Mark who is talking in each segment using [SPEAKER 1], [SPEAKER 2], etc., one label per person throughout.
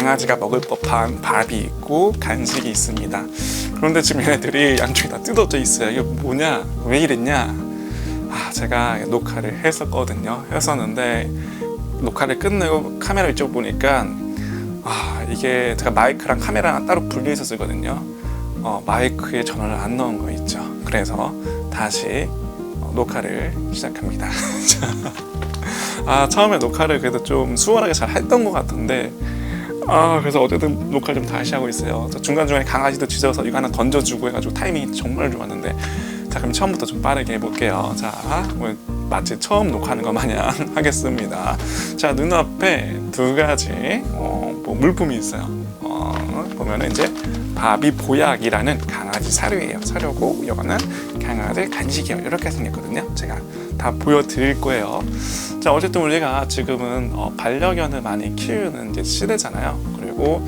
[SPEAKER 1] 강아지가 먹을 법한 밥이 있고 간식이 있습니다. 그런데 지금 얘네들이 양쪽이 다 뜯어져 있어요. 이게 뭐냐? 왜 이랬냐? 제가 녹화를 했었는데 녹화를 끝내고 카메라 이쪽 보니까 이게 제가 마이크랑 카메라랑 따로 분리해서 쓰거든요. 마이크에 전원을 안 넣은 거 있죠. 그래서 다시 녹화를 시작합니다. 처음에 녹화를 그래도 좀 수월하게 잘 했던 것 같은데 그래서 어쨌든 녹화를 좀 다시 하고 있어요. 중간중간에 강아지도 짖어서 이거 하나 던져주고 해가지고 타이밍이 정말 좋았는데, 자, 그럼 처음부터 좀 빠르게 해볼게요. 자, 오늘 마치 처음 녹화하는 것 마냥 하겠습니다. 자, 눈앞에 두 가지 물품이 있어요. 보면은 이제 바비 보약이라는 강아지 사료예요. 사료고 이거는 강아지 간식이에요. 이렇게 생겼거든요. 제가 다 보여드릴 거예요. 자, 어쨌든 우리가 지금은 반려견을 많이 키우는 이제 시대잖아요. 그리고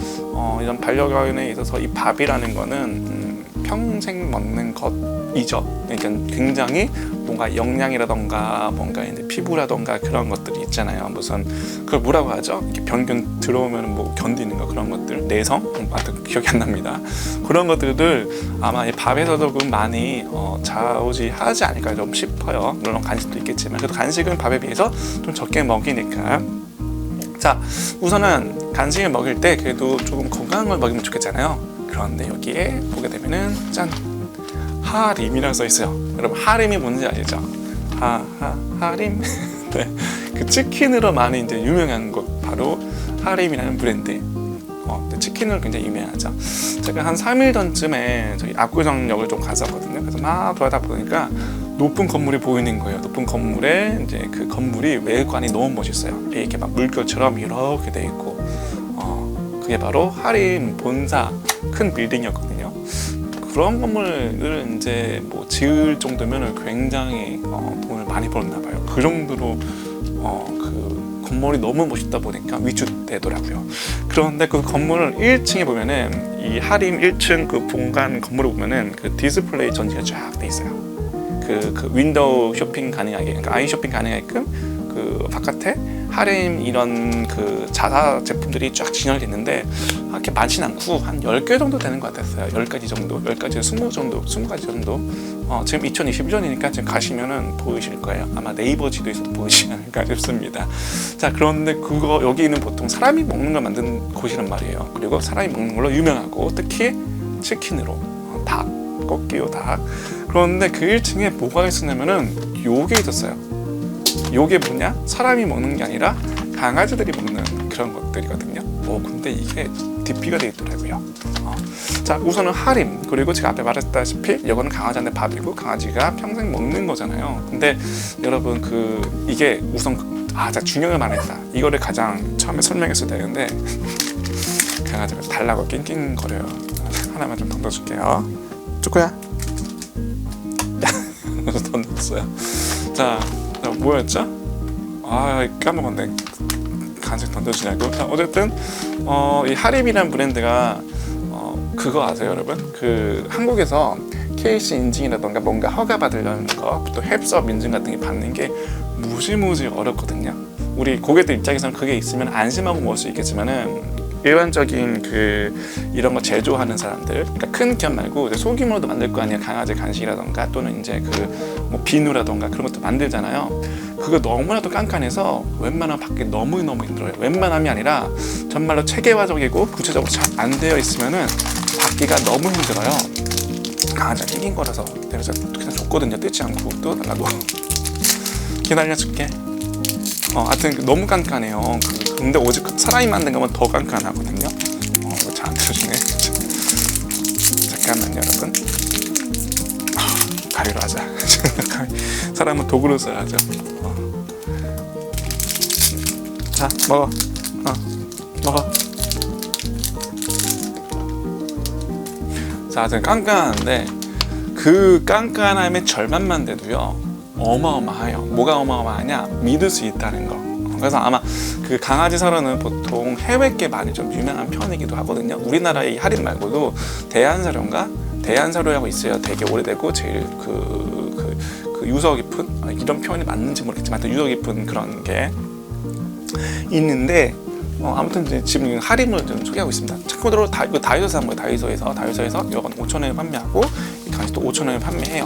[SPEAKER 1] 이런 반려견에 있어서 이 밥이라는 거는 평생 먹는 것이죠. 그러니까 굉장히 뭔가 영양이라던가 뭔가 이제 피부라던가 그런 것들이 있잖아요. 무슨 그걸 뭐라고 하죠? 이렇게 병균 들어오면 뭐 견디는 거, 그런 것들, 내성, 기억이 안 납니다. 그런 것들을 아마 이 밥에서도 많이 좌우지하지 않을까 좀 싶어요. 물론 간식도 있겠지만 그래도 간식은 밥에 비해서 좀 적게 먹이니까. 자, 우선은 간식을 먹일 때 그래도 조금 건강한 걸 먹이면 좋겠잖아요. 그런데 여기에 보게 되면은 짠! 하림이라고 써 있어요. 여러분, 하림이 뭔지 아시죠? 하림. 네, 그 치킨으로 많이 이제 유명한 곳 바로 하림이라는 브랜드. 치킨으로 굉장히 유명하죠. 제가 한 3일 전쯤에 저희 압구정역을 좀 갔었거든요. 그래서 막 돌아다 보니까 높은 건물이 보이는 거예요. 높은 건물에 이제 그 건물이 외관이 너무 멋있어요. 이렇게 막 물결처럼 이렇게 돼 있고, 그게 바로 하림 본사 큰 빌딩이었거든요. 그런 건물을 이제 뭐 지을 정도면 굉장히 돈을 많이 벌었나 봐요. 그 정도로 그 건물이 너무 멋있다 보니까 위주되더라고요. 그런데 그 건물 1층에 보면은 이 하림 1층 그 본관 건물을 보면은 그 디스플레이 전시가 쫙 돼 있어요. 그 윈도우 쇼핑 가능하게, 그러니까 아이 쇼핑 가능하게끔 그 바깥에 하림 이런 그 자사 제품들이 쫙 진열돼 있는데 그렇게 많지는 않고 한 10개 정도 되는 것 같았어요. 10가지 정도, 10가지, 20가지 정도. 지금 2021년이니까 지금 가시면은 보이실 거예요. 아마 네이버 지도에서도 보이지 않을까 싶습니다. 자, 그런데 여기는 보통 사람이 먹는 걸 만든 곳이란 말이에요. 그리고 사람이 먹는 걸로 유명하고, 특히 치킨으로 닭, 꺾기요 닭. 그런데 그 1층에 뭐가 있었냐면은 요게 있었어요. 요게 뭐냐? 사람이 먹는 게 아니라 강아지들이 먹는 그런 것들이거든요. 근데 이게 DP가 되어 있더라고요. 자, 우선은 하림, 그리고 제가 앞에 말했다시피 이거는 강아지한테 밥이고 강아지가 평생 먹는 거잖아요. 근데 여러분 이게 우선 자, 중요한 말 했다. 이거를 가장 처음에 설명했어야 되는데 강아지가 달라고 낑낑거려요. 하나만 좀 던져줄게요. 쪼꼬야. 던졌어요. 자, 뭐였죠? 까먹었네. 간식 던져주냐고. 자, 어쨌든 이 하림이라는 브랜드가 그거 아세요, 여러분? 그 한국에서 KC 인증이라던가 뭔가 허가 받으려는 거, 또 햅섭 인증 같은 게 받는 게 무지무지 어렵거든요. 우리 고객들 입장에서는 그게 있으면 안심하고 먹을 수 있겠지만은 일반적인 이런 거 제조하는 사람들, 그러니까 큰 기업 말고 이제 소규모로도 만들 거 아니에요. 강아지 간식이라던가 또는 이제 뭐 비누라던가 그런 것도 만들잖아요. 그거 너무나도 깐깐해서 웬만하면 받기 너무너무 힘들어요. 웬만함이 아니라 정말로 체계화적이고 구체적으로 잘 안 되어 있으면은 받기가 너무 힘들어요. 강아지가 낑긴 거라서 그래서 그냥 줬거든요. 뜯지 않고 뜯어달라고. 기다려줄게. 하여튼 너무 깐깐해요. 근데 오직 사람이 만든 거면 더 깐깐하거든요. 이거 잘 안 들어주네. 잠깐만요, 여러분. 가위로 하자. 사람은 도구로 써야죠. 자, 먹어. 먹어. 자, 하여튼 깐깐한데 그 깐깐함의 절반만 돼도요 어마어마해요. 뭐가 어마어마하냐? 믿을 수 있다는 거. 그래서 아마 그 강아지 사료는 보통 해외께 많이 좀 유명한 편이기도 하거든요. 우리나라의 하림 말고도 대한사료라고 있어요. 되게 오래되고 제일 유서 깊은, 이런 표현이 맞는지 모르겠지만 유서 깊은 그런 게 있는데 아무튼 이제 지금 할인을 좀 소개하고 있습니다. 참고로 이거 다이소에서 한 거예요. 다이소에서 이건 5,000원에 판매하고 이 간식도 5,000원에 판매해요.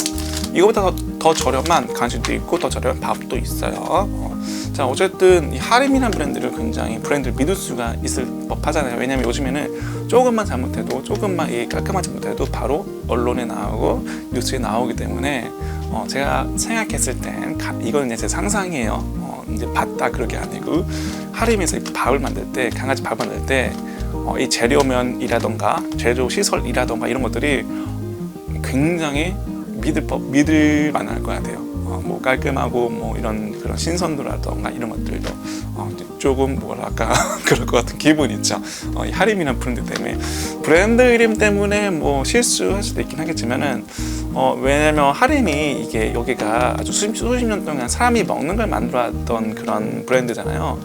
[SPEAKER 1] 이거보다 더 저렴한 간식도 있고 더 저렴한 밥도 있어요. 자, 어쨌든 이 하림이라는 브랜드를 굉장히 브랜드를 믿을 수가 있을 법하잖아요. 왜냐면 요즘에는 조금만 잘못해도 조금만 깔끔하지 못해도 바로 언론에 나오고 뉴스에 나오기 때문에 제가 생각했을 땐 이거는 제 상상이에요. 이제 봤다 그런 게 아니고 하림에서 밥을 만들 때 강아지 밥을 만들 때 이 재료면이라던가 제조 시설이라던가 이런 것들이 굉장히 믿을 만할 것 같아요. 뭐 깔끔하고 뭐 이런 그런 신선도라던가 이런 것들도 조금 뭐랄까 그럴 것 같은 기분이 있죠. 이 하림이라는 브랜드 때문에 브랜드 이름 때문에 뭐 실수할 수도 있긴 하겠지만은 왜냐면 하림이 이게 여기가 아주 수십 년 동안 사람이 먹는 걸 만들어왔던 그런 브랜드잖아요.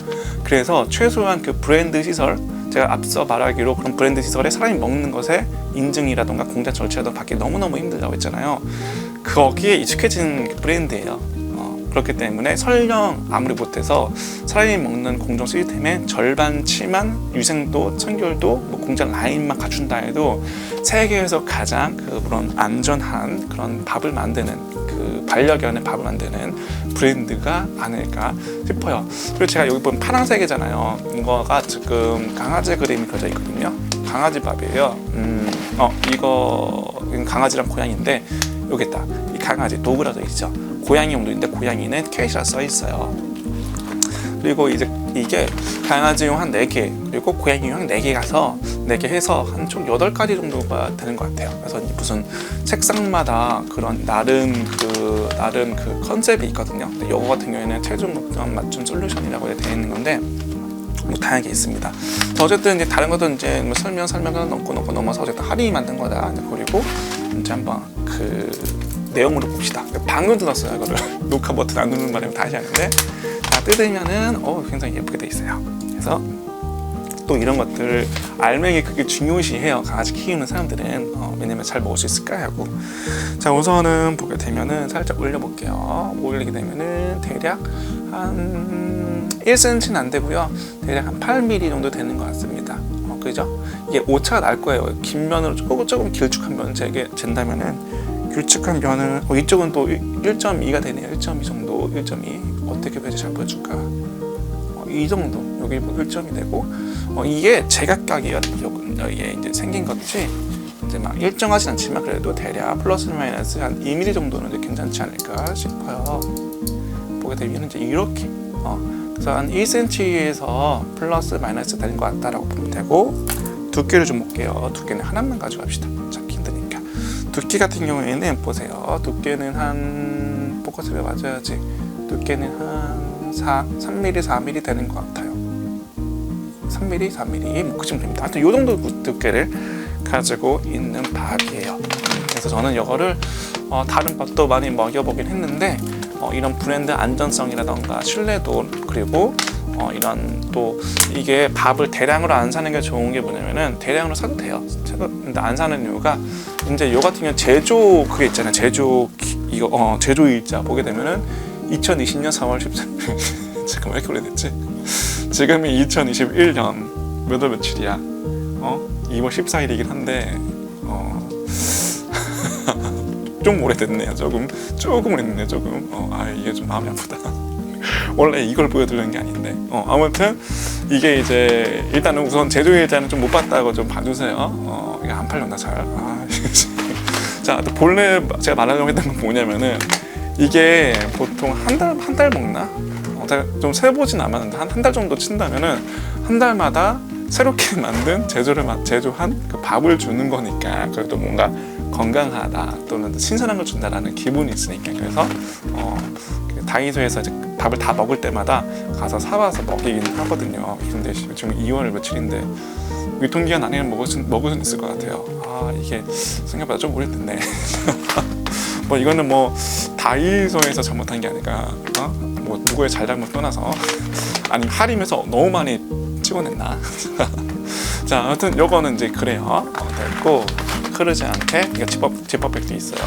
[SPEAKER 1] 그래서 최소한 그 브랜드 시설 제가 앞서 말하기로 그런 브랜드 시설에 사람이 먹는 것에 인증이라던가 공장 절차도 받기 너무너무 힘들다고 했잖아요. 거기에 익숙해진 브랜드예요. 그렇기 때문에 설령 아무리 못해서 사람이 먹는 공정 시스템의 절반치만 위생도, 청결도, 뭐 공장 라인만 갖춘다 해도 세계에서 가장 그런 안전한 그런 밥을 만드는 그 반려견의 밥을 만드는 브랜드가 아닐까 싶어요. 그리고 제가 여기 보면 파란색이잖아요. 이거가 지금 강아지 그림이 그려져 있거든요. 강아지 밥이에요. 이거 강아지랑 고양이인데 여기 있다. 이 강아지 도그라져 있죠. 고양이용도인데 고양이는 캣이라 써 있어요. 그리고 이제 이게 강아지용 한 4개 그리고 고양이용 한 4개 가서 4개 해서 한 총 8가지 정도가 되는 것 같아요. 그래서 무슨 색상마다 그런 나름 그 컨셉이 있거든요. 근데 이거 같은 경우에는 최종 목표한 맞춤 솔루션이라고 되어 있는 건데 뭐 다양하게 있습니다. 어쨌든 이제 다른 것도 이제 뭐 설명을 넘어서 어쨌든 할인이 만든 거다. 그리고 이제 한번 그 내용으로 봅시다. 방금 뜯었어요. 이거를 녹화 버튼 안 누르는 바람에 다시 하는데 다 뜯으면은 굉장히 예쁘게 돼 있어요. 그래서 또 이런 것들 알맹이 그게 중요시해요. 강아지 키우는 사람들은 왜냐면 잘 먹을 수 있을까 하고. 자, 우선은 보게 되면은 살짝 올려볼게요. 올리게 되면은 대략 한 1cm는 안 되고요. 대략 한 8mm 정도 되는 것 같습니다. 그죠? 이게 오차가 날 거예요. 긴 면으로 조금 길쭉한 면 잰다면은 길쭉한 면을 이쪽은 또 1.2가 되네요. 1.2 정도, 1.2 어떻게 보여지 잘 보여줄까? 이 정도 여기 1점이 되고 이게 제각각이에요. 이게 이제 생긴 것이 이제 막 일정하진 않지만 그래도 대략 플러스 마이너스 한 2mm 정도는 이제 괜찮지 않을까 싶어요. 보게 되면 이제 이렇게 그래서 한 1cm에서 플러스 마이너스 되는 것 같다라고 보면 되고 두께를 좀 볼게요. 두께는 하나만 가져갑시다. 잡기 힘드니까. 두께 같은 경우에는 보세요. 두께는 한 포커스에 맞아야지. 두께는 한 3mm, 4mm 되는 것 같아요. 3mm, 4mm 뭐 그 정도 됩니다. 하여튼 이 정도 두께를 가지고 있는 밥이에요. 그래서 저는 이거를 다른 밥도 많이 먹여보긴 했는데 이런 브랜드 안전성이라던가 신뢰도 그리고 이런 또 이게 밥을 대량으로 안 사는 게 좋은 게 뭐냐면은 대량으로 사도 돼요. 근데 안 사는 이유가 이제 요 같은 경우 제조 그게 있잖아요. 제조 일자 보게 되면은 2020년 4월 13일 잠깐만 왜 이렇게 오래됐지? 지금이 2021년 몇 월 며칠이야? 2월 14일이긴 한데 좀 오래됐네요. 조금 오래됐네. 조금 이게 좀 마음이 아프다. 원래 이걸 보여드리는 게 아닌데 아무튼 이게 이제 일단은 우선 제조일자는 좀 못 봤다고 좀 봐주세요. 이게 안 팔렸나 잘. 자, 또 본래 제가 말하려고 했던 건 뭐냐면은 이게 보통 한 달 먹나? 제가 좀 세보진 않았는데 한 달 정도 친다면은 한 달마다 새롭게 만든 제조한 그 밥을 주는 거니까 그래도 뭔가 건강하다 또는 신선한 걸 준다라는 기분이 있으니까 그래서 다이소에서 이제 밥을 다 먹을 때마다 가서 사와서 먹이긴 하거든요. 근데 지금 2월 며칠인데 유통기한 안에는 먹을 수 있을 것 같아요. 이게 생각보다 좀 오래됐네. 뭐 이거는 뭐 다이소에서 잘못한 게 아니라 뭐 누구의 잘잘못 떠나서 아니면 할인에서 너무 많이 찍어냈나. 자, 아무튼 요거는 이제 그래요. 됐고 흐르지 않게 이거 지퍼백도 있어요.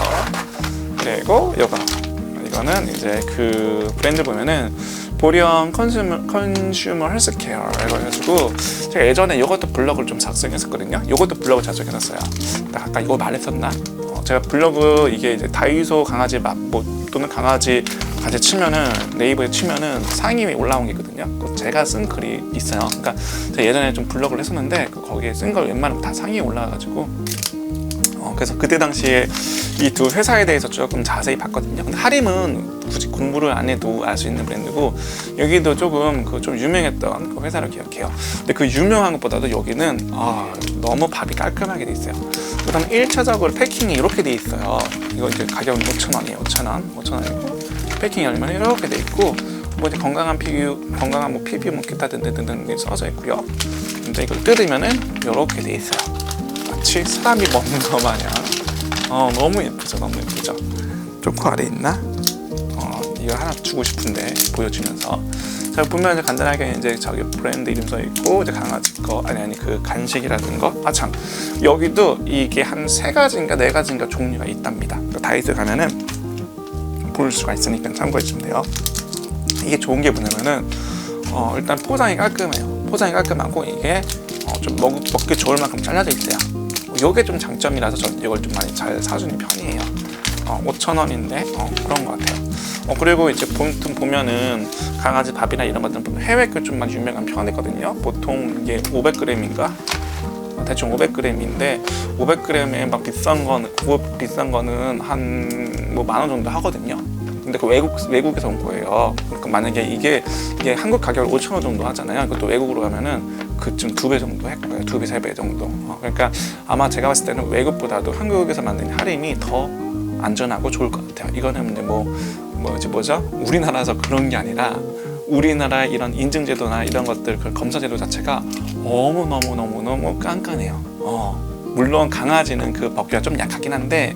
[SPEAKER 1] 그리고 이거는 이제 그 브랜드 보면은 보리언 컨슈머 헬스케어 해가지고 제가 예전에 이것도 블로그를 좀 작성했었거든요. 이것도 블로그 작성했었어요. 아까 이거 말했었나? 제가 블로그 이게 이제 다이소 강아지 뭐 또는 강아지 치면은 네이버에 치면은 상위에 올라온 게 있거든요. 제가 쓴 글이 있어요. 그러니까 제가 예전에 좀 블로그를 했었는데 거기에 쓴 걸 웬만하면 다 상위에 올라가가지고 그래서 그때 당시에 이 두 회사에 대해서 조금 자세히 봤거든요. 근데 하림은 굳이 공부를 안 해도 알 수 있는 브랜드고 여기도 조금 좀 유명했던 그 회사를 기억해요. 근데 그 유명한 것보다도 여기는 너무 밥이 깔끔하게 돼 있어요. 그다음에 1차적으로 패킹이 이렇게 돼 있어요. 이거 이제 가격은 5,000원이에요. 5,000원이고 패킹이 얼마나 이렇게 돼 있고 뭐 이제 건강한 뭐 피부 뭐 기타 등등 써져 있고요. 근데 이걸 뜯으면은 이렇게 돼 있어요. 마치 사람이 먹는 거 마냥. 너무 예쁘죠, 너무 예쁘죠. 조금 아래 있나? 이거 하나 주고 싶은데 보여주면서. 자 보면 이제 간단하게 이제 저기 브랜드 이름 써 있고 이제 강아지 거 아니 그 간식이라든가 참 여기도 이게 한 3가지인가 4가지인가 종류가 있답니다. 다이소에 가면은 볼 수가 있으니까 참고해 주시면 돼요. 이게 좋은 게 뭐냐면은 일단 포장이 깔끔해요. 포장이 깔끔하고 이게 좀 먹기 좋을 만큼 잘라져 있어요. 이게 좀 장점이라서 저는 이걸 좀 많이 잘 사주는 편이에요. 5,000원인데 그런 것 같아요. 그리고 이제 보면은 강아지 밥이나 이런 것들은 보면 해외 게 좀 많이 유명한 편이거든요. 보통 이게 500g인가? 대충 500g인데 500g에 막 비싼 거는 한 뭐 10,000원 정도 하거든요. 근데 그 외국에서 온 거예요. 그러니까 만약에 이게 한국 가격을 5,000원 정도 하잖아요. 그것도 외국으로 가면은 그쯤 2배 정도 할 거예요. 2배, 3배 정도. 그러니까 아마 제가 봤을 때는 외국보다도 한국에서 만든 하림이 더 안전하고 좋을 것 같아요. 이거는 근데 뭐죠? 우리나라에서 그런 게 아니라 우리나라 이런 인증제도나 이런 것들 그 검사제도 자체가 너무 깐깐해요. 물론 강아지는 그 법규가 좀 약하긴 한데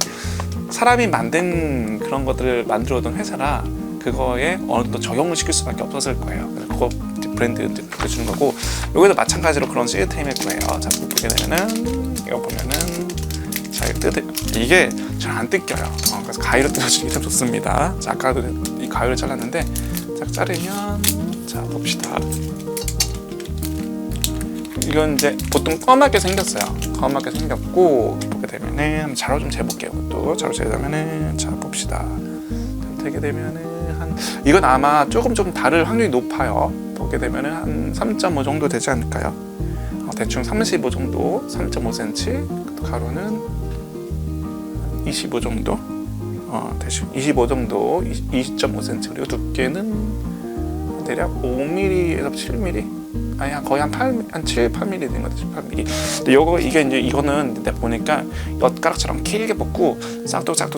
[SPEAKER 1] 사람이 만든 그런 것들을 만들어둔 회사라 그거에 어느 정도 적용을 시킬 수밖에 없었을 거예요. 그거 브랜드 주는 거고 여기도 마찬가지로 그런 시스템일 거예요. 자 보게 되면은 이거 보면은 자 이게 잘 안 뜯겨요. 그래서 가위로 뜯어주는 게 참 좋습니다. 자 아까도 이 가위를 잘랐는데 딱 자르면 자 봅시다. 이건 이제 보통 검하게 생겼어요. 검하게 생겼고 보게 되면은 자로 좀 재볼게요. 또 자로 재자면은 자 봅시다. 되게 되면은 이건 아마 조금 다를 확률이 높아요. 보게 되면은 한 3.5 정도 되지 않을까요? 대충 35 정도, 3.5cm. 가로는 25 정도. 대충 25 정도, 20.5cm. 그리고 두께는 대략 5mm에서 7mm. 거의 한 7, 8mm 된 것 같아요. 8mm. 근데 이거는 내가 보니까 엿가락처럼 길게 뽑고 싹둑 한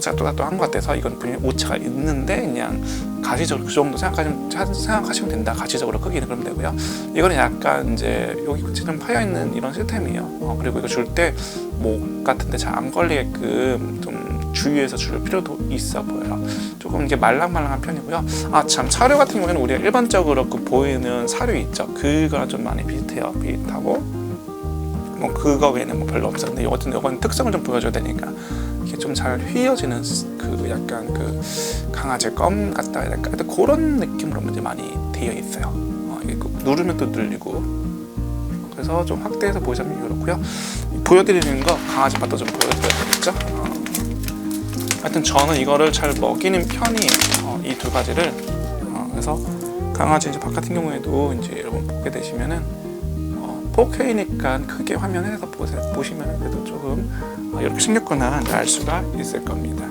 [SPEAKER 1] 것 같아서 이건 분명히 오차가 있는데 그냥 가시적으로 그 정도 생각하시면 된다. 가시적으로 크기는 그러면 되고요. 이거는 약간 이제 여기 좀 파여 있는 이런 시스템이에요. 그리고 이거 줄 때 목 같은데 잘 안 걸리게끔 좀 주의해서 줄 필요도 있어 보여요. 조금 이게 말랑말랑한 편이고요. 참 사료 같은 경우에는 우리가 일반적으로 그 보이는 사료 있죠. 그거랑 좀 많이 비슷하고 뭐 그거 외에는 뭐 별로 없어요. 근데 이건 특성을 좀 보여줘야 되니까 이게 좀 잘 휘어지는 그 약간 그 강아지 껌 같다 해야 될까? 그런 느낌으로 이제 많이 되어 있어요. 이게 누르면 또 눌리고 그래서 좀 확대해서 보시면 이렇고요. 보여드리는 거 강아지 밥도 좀 보여드려야 되겠죠? 하여튼 저는 이거를 잘 먹이는 편이에요. 이 두 가지를. 그래서 강아지 이제 밥 같은 경우에도 이제 여러분 보게 되시면은 4K니까 크게 화면에서 보시면 그래도 조금 이렇게 생겼구나 알 수가 있을 겁니다.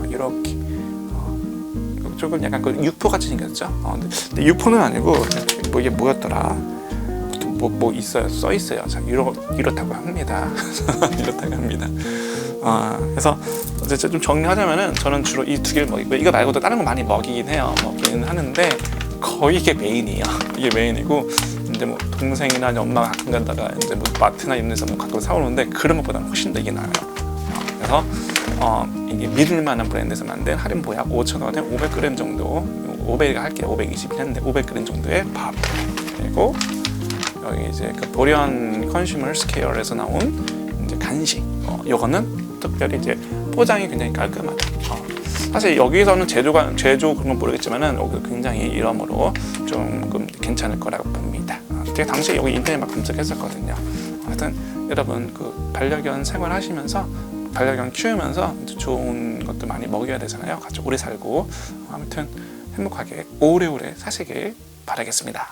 [SPEAKER 1] 이렇게 조금 약간 그 유포 같이 생겼죠. 근데 유포는 아니고 이게 뭐였더라? 뭐 있어요. 써 있어요. 자, 이렇다고 합니다. 이렇다고 합니다. 그래서 어쨌든 좀 정리하자면은 저는 주로 이 두 개를 먹이고 이거 말고도 다른 거 많이 먹이긴 해요. 먹기는 하는데 거의 이게 메인이에요. 이게 메인이고 이제 뭐 동생이나 엄마가 가끔 가다가 이제 뭐 마트나 이런 데서 뭐 가끔 사오는데 그런 것보다는 훨씬 더 이게 나아요. 그래서 이게 믿을만한 브랜드에서 만든 할인 보약 5,000원에 500g 정도 500을 할게요. 520이 했는데 500g 정도의 밥 그리고 여기 이제 그 보리언 컨슈머 헬스케어에서 나온 이제 간식. 요거는 특별히 이제 포장이 굉장히 깔끔하다. 사실 여기서는 제조 그런 건 모르겠지만은 여기 굉장히 이러므로 조금 괜찮을 거라고 봅니다. 제가 당시에 여기 인터넷 막 검색했었거든요. 하여튼 여러분 그 반려견 생활하시면서 반려견 키우면서 좋은 것도 많이 먹여야 되잖아요. 같이 오래 살고 아무튼 행복하게 오래오래 사시길 바라겠습니다.